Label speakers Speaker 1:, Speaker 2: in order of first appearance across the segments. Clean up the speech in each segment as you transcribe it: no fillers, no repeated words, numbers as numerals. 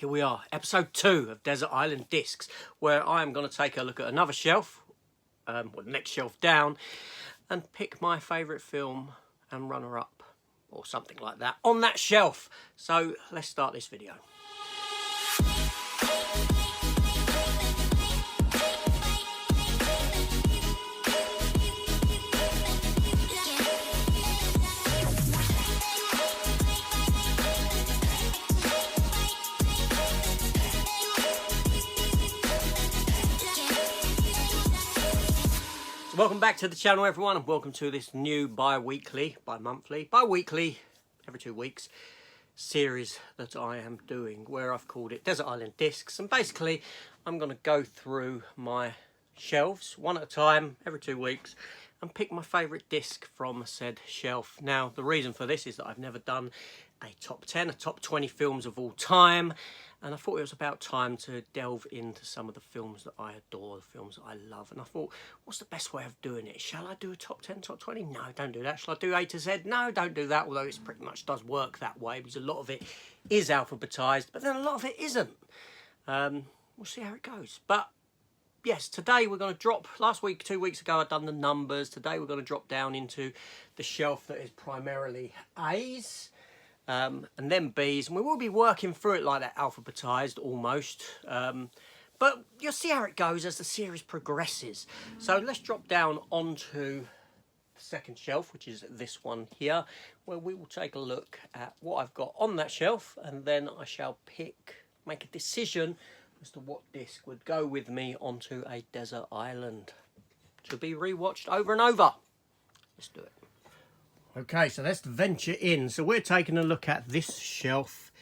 Speaker 1: here we are, episode 2 of Desert Island Discs, where I am going to take a look at another shelf, the next shelf down, and pick my favourite film and runner-up, or something like that, on that shelf. So let's start this video. Welcome back to the channel, everyone, and welcome to this new bi-weekly every 2 weeks series that I am doing, where I've called it Desert Island Discs. And basically I'm going to go through my shelves one at a time every 2 weeks and pick my favourite disc from said shelf. Now the reason for this is that I've never done a top 10, a top 20 films of all time, and I thought it was about time to delve into some of the films that I adore, the films that I love. And I thought, what's the best way of doing it? Shall I do a top 10, top 20? No, don't do that. Shall I do A to Z? No, don't do that, although it pretty much does work that way, because a lot of it is alphabetized, but then a lot of it isn't. We'll see how it goes. But yes, today we're going to drop, last week, 2 weeks ago, I'd done the numbers. Today we're going to drop down into the shelf that is primarily A's. And then B's, and we will be working through it like that, alphabetized almost, but you'll see how it goes as the series progresses. So let's drop down onto the second shelf, which is this one here, where we will take a look at what I've got on that shelf, and then I shall make a decision as to what disc would go with me onto a desert island to be rewatched over and over. Let's do it. Okay, so let's venture in. So we're taking a look at this shelf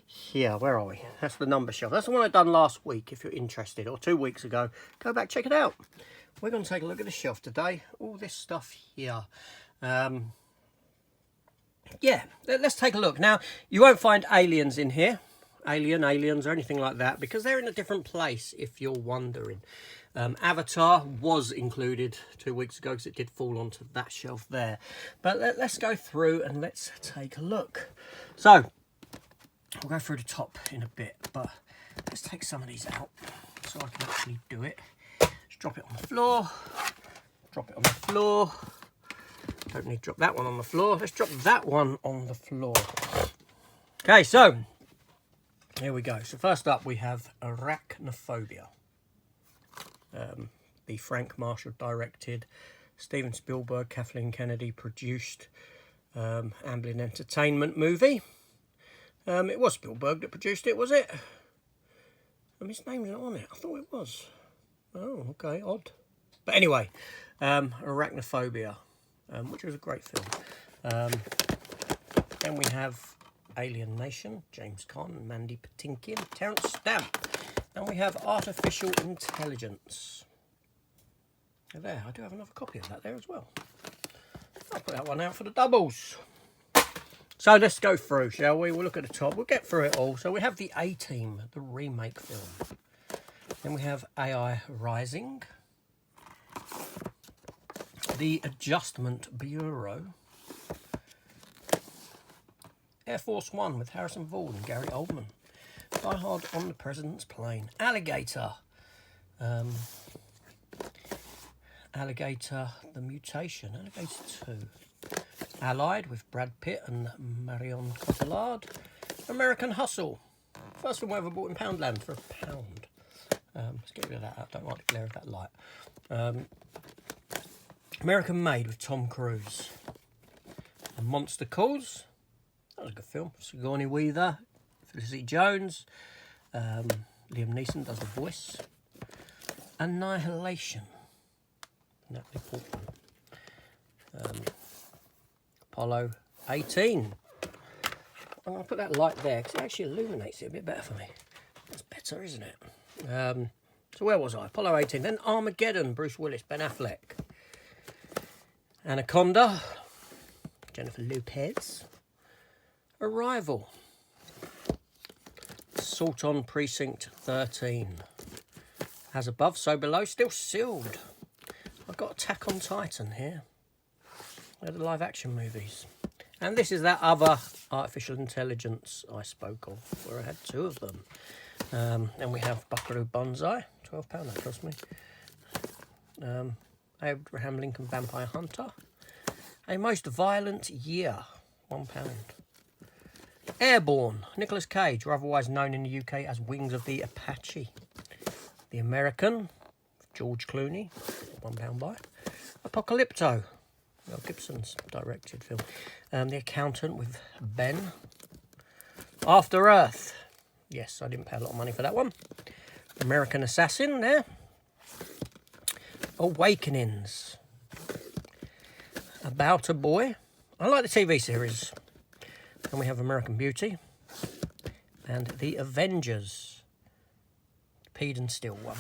Speaker 1: here. Where are we? That's the number shelf. That's the one I done last week, if you're interested, or 2 weeks ago. Go back, check it out. We're going to take a look at the shelf today. All this stuff here. Yeah, let's take a look. Now, you won't find aliens in here. Aliens, or anything like that, because they're in a different place, if you're wondering. Avatar was included 2 weeks ago because it did fall onto that shelf there. But let's go through and let's take a look. So we'll go through the top in a bit, but let's take some of these out so I can actually do it. Just drop it on the floor. Drop it on the floor. Don't need to drop that one on the floor. Let's drop that one on the floor. Okay, so here we go. So first up we have Arachnophobia. The Frank Marshall directed, Steven Spielberg, Kathleen Kennedy produced Amblin Entertainment movie. It was Spielberg that produced it, was it? His name's not on it. I thought it was. Oh, okay, odd. But anyway, Arachnophobia, which was a great film. Then we have Alien Nation, James Caan, Mandy Patinkin, Terence Stamp. And we have Artificial Intelligence. There, I do have another copy of that there as well. I'll put that one out for the doubles. So let's go through, shall we? We'll look at the top. We'll get through it all. So we have the A-Team, the remake film. Then we have AI Rising. The Adjustment Bureau. Air Force One with Harrison Ford and Gary Oldman. Die Hard on the President's Plane. Alligator. Alligator, The Mutation. Alligator 2. Allied with Brad Pitt and Marion Cotillard. American Hustle. First film I ever bought in Poundland for £1. Let's get rid of that. I don't like the glare of that light. American Made with Tom Cruise. And Monster Calls. That was a good film. Sigourney Weaver. Felicity Jones, Liam Neeson does the voice. Annihilation, Natalie Portman. Apollo 18. I'm going to put that light there because it actually illuminates it a bit better for me. That's better, isn't it? So where was I? Apollo 18. Then Armageddon, Bruce Willis, Ben Affleck. Anaconda, Jennifer Lopez. Arrival. Assault on Precinct 13. As above, so below, still sealed. I've got Attack on Titan here. They're the live action movies. And this is that other artificial intelligence I spoke of, where I had 2 of them. Then we have Buckaroo Banzai, £12, that cost me. Abraham Lincoln Vampire Hunter. A Most Violent Year, £1. Airborne, Nicolas Cage, or otherwise known in the UK as Wings of the Apache. The American, George Clooney, £1 buy. Apocalypto, Mel Gibson's directed film. The Accountant with Ben. After Earth. Yes, I didn't pay a lot of money for that one. American Assassin there. Awakenings. About a Boy. I like the TV series. And we have American Beauty. And The Avengers. Peed and Still one.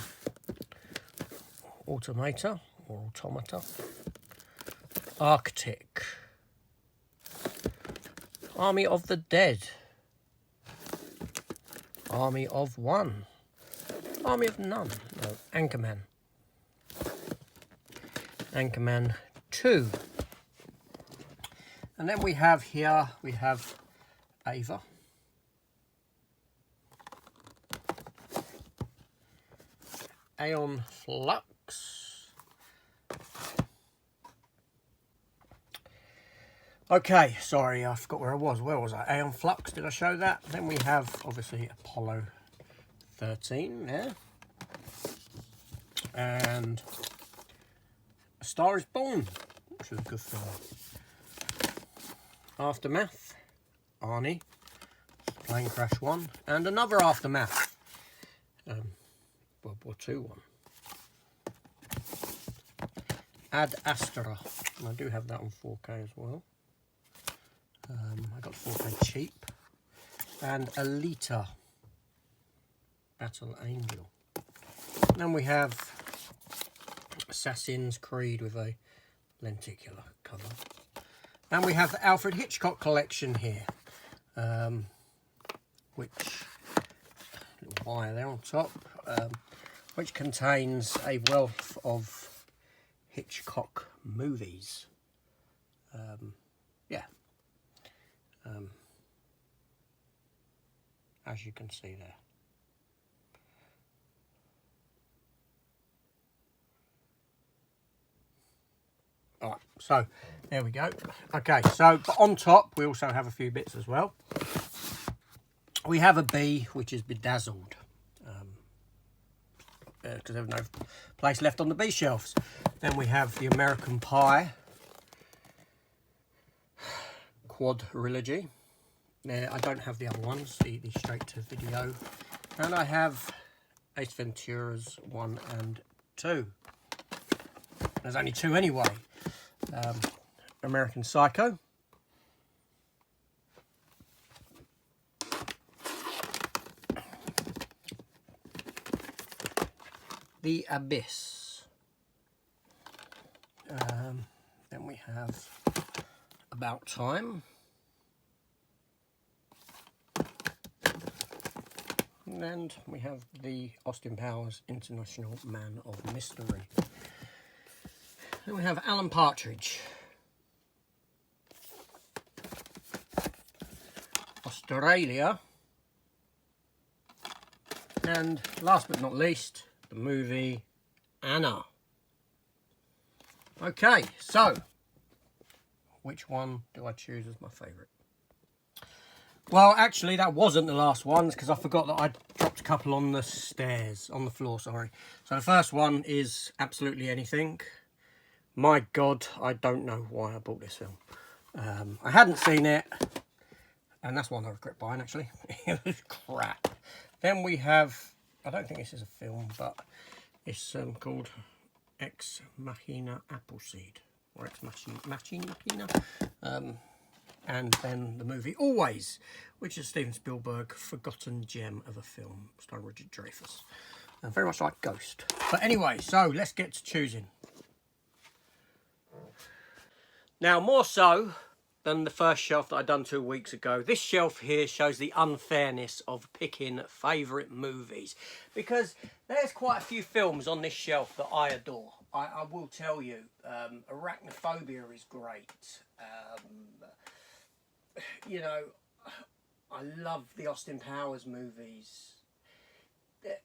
Speaker 1: Automata or Automata. Arctic. Army of the Dead. Army of One. Army of None. No, Anchorman. Anchorman 2. And then we have here, we have Ava. Aeon Flux. Okay, sorry, I forgot where I was. Where was I? Aeon Flux, did I show that? Then we have, obviously, Apollo 13 there. And A Star is Born, which was a good film. Aftermath, Arnie, Plane Crash 1, and another Aftermath, World War II one. Ad Astra, and I do have that on 4K as well. I got 4K cheap. And Alita, Battle Angel. Then we have Assassin's Creed with a lenticular cover. And we have the Alfred Hitchcock collection here, which, little wire there on top, which contains a wealth of Hitchcock movies. As you can see there. Alright, so there we go. Okay, so but on top we also have a few bits as well. We have a B, which is Bedazzled, because there's no place left on the B shelves. Then we have the American Pie Quadrilogy. There, I don't have the other ones, the straight to video. And I have Ace Ventura's 1 and 2. There's only 2 anyway. American Psycho. The Abyss. Then we have About Time. And we have the Austin Powers International Man of Mystery. Then we have Alan Partridge. Australia. And last but not least, the movie Anna. Okay, so which one do I choose as my favourite? Well, actually, that wasn't the last ones because I forgot that I dropped a couple on the stairs, on the floor, sorry. So the first one is Absolutely Anything. My God, I don't know why I bought this film. I hadn't seen it, and that's one I regret buying, actually. It was crap. Then we have, I don't think this is a film, but it's called Ex Machina Appleseed, or Ex Machina. And then the movie Always, which is Steven Spielberg, forgotten gem of a film, starring Richard Dreyfuss. Very much like Ghost. But anyway, so let's get to choosing. Now, more so than the first shelf that I done 2 weeks ago, this shelf here shows the unfairness of picking favourite movies. Because there's quite a few films on this shelf that I adore. I will tell you, Arachnophobia is great. you know, I love the Austin Powers movies.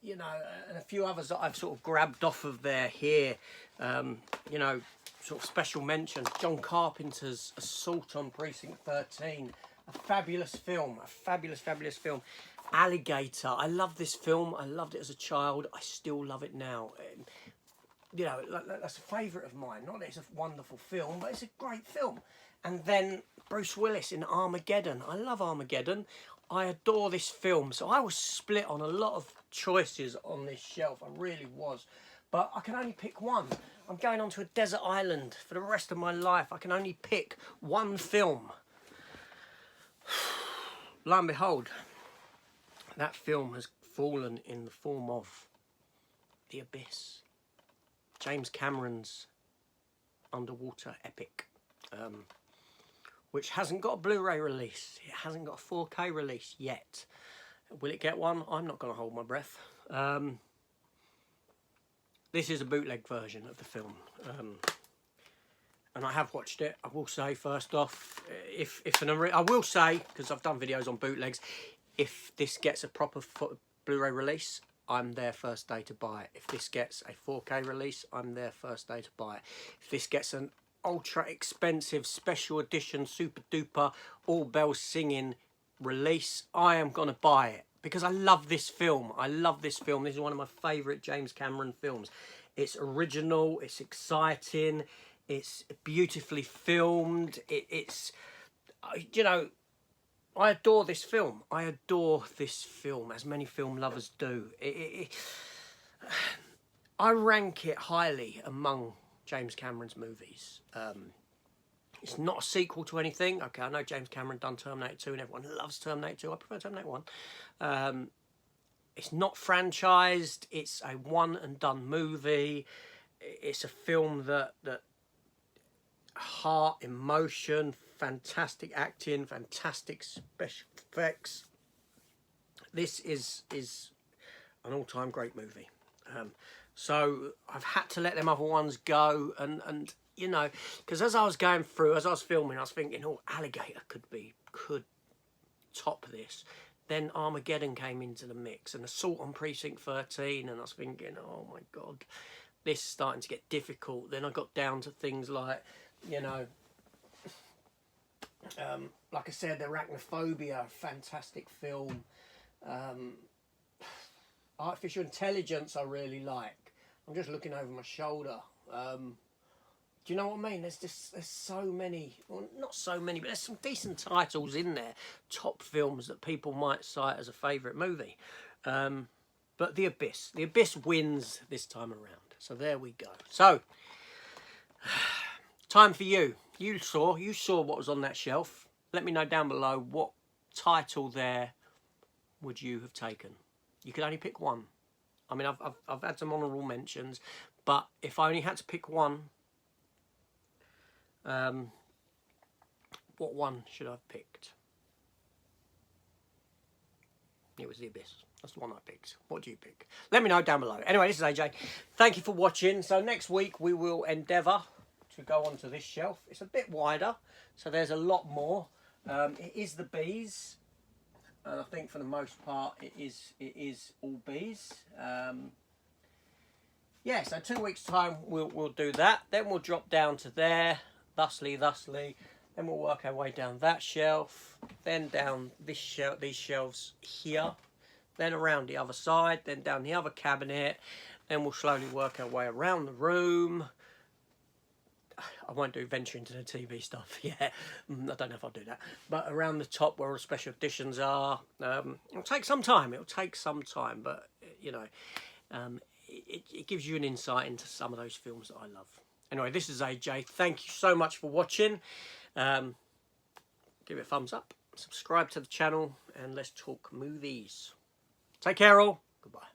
Speaker 1: You know, and a few others that I've sort of grabbed off of there here. You know, sort of special mentions. John Carpenter's Assault on Precinct 13. A fabulous film. A fabulous, fabulous film. Alligator. I love this film. I loved it as a child. I still love it now. You know, that's a favourite of mine. Not that it's a wonderful film, but it's a great film. And then Bruce Willis in Armageddon. I love Armageddon. I adore this film. So I was split on a lot of choices on this shelf. I really was. But I can only pick one. I'm going on to a desert island for the rest of my life. I can only pick one film. Lo and behold, that film has fallen in the form of The Abyss. James Cameron's underwater epic, which hasn't got a Blu-ray release. It hasn't got a 4K release yet. Will it get one? I'm not going to hold my breath. This is a bootleg version of the film, and I have watched it. I will say first off, I will say, because I've done videos on bootlegs, if this gets a proper Blu-ray release, I'm there first day to buy it. If this gets a 4K release, I'm there first day to buy it. If this gets an ultra expensive special edition super duper all bells singing release, I am gonna buy it because I love this film. I love this film. This is one of my favourite James Cameron films. It's original, it's exciting, it's beautifully filmed. It's you know, I adore this film. I adore this film, as many film lovers do. I rank it highly among James Cameron's movies. It's not a sequel to anything. Okay, I know James Cameron done Terminator 2 and everyone loves Terminator 2. I prefer Terminator 1. It's not franchised. It's a one and done movie. It's a film that heart, emotion, fantastic acting, fantastic special effects. This is an all-time great movie. So I've had to let them other ones go, and you know, because as I was going through, as I was filming, I was thinking, oh, Alligator could top this. Then Armageddon came into the mix, and Assault on Precinct 13, and I was thinking, oh my God, this is starting to get difficult. Then I got down to things like, you know, like I said, Arachnophobia, fantastic film. Artificial Intelligence, I really like. I'm just looking over my shoulder. Do you know what I mean? There's so many, well, not so many, but there's some decent titles in there, top films that people might cite as a favourite movie. But The Abyss wins this time around. So there we go. So, time for you. You saw what was on that shelf. Let me know down below what title there would you have taken. You could only pick one. I mean, I've had some honourable mentions, but if I only had to pick one, what one should I have picked? It was The Abyss. That's the one I picked. What do you pick? Let me know down below. Anyway, this is AJ. Thank you for watching. So next week we will endeavour to go onto this shelf. It's a bit wider, so there's a lot more. It is the bees. And I think for the most part it is all bees. Yeah, so 2 weeks time we'll do that. Then we'll drop down to there, thusly. Then we'll work our way down that shelf, then down this shelf, these shelves here, then around the other side, then down the other cabinet. Then we'll slowly work our way around the room. I won't venture into the TV stuff yet. I don't know if I'll do that. But around the top where all special editions are, it'll take some time. But you know, it gives you an insight into some of those films that I love. Anyway, this is AJ. Thank you so much for watching. Give it a thumbs up, subscribe to the channel, and let's talk movies. Take care all. Goodbye.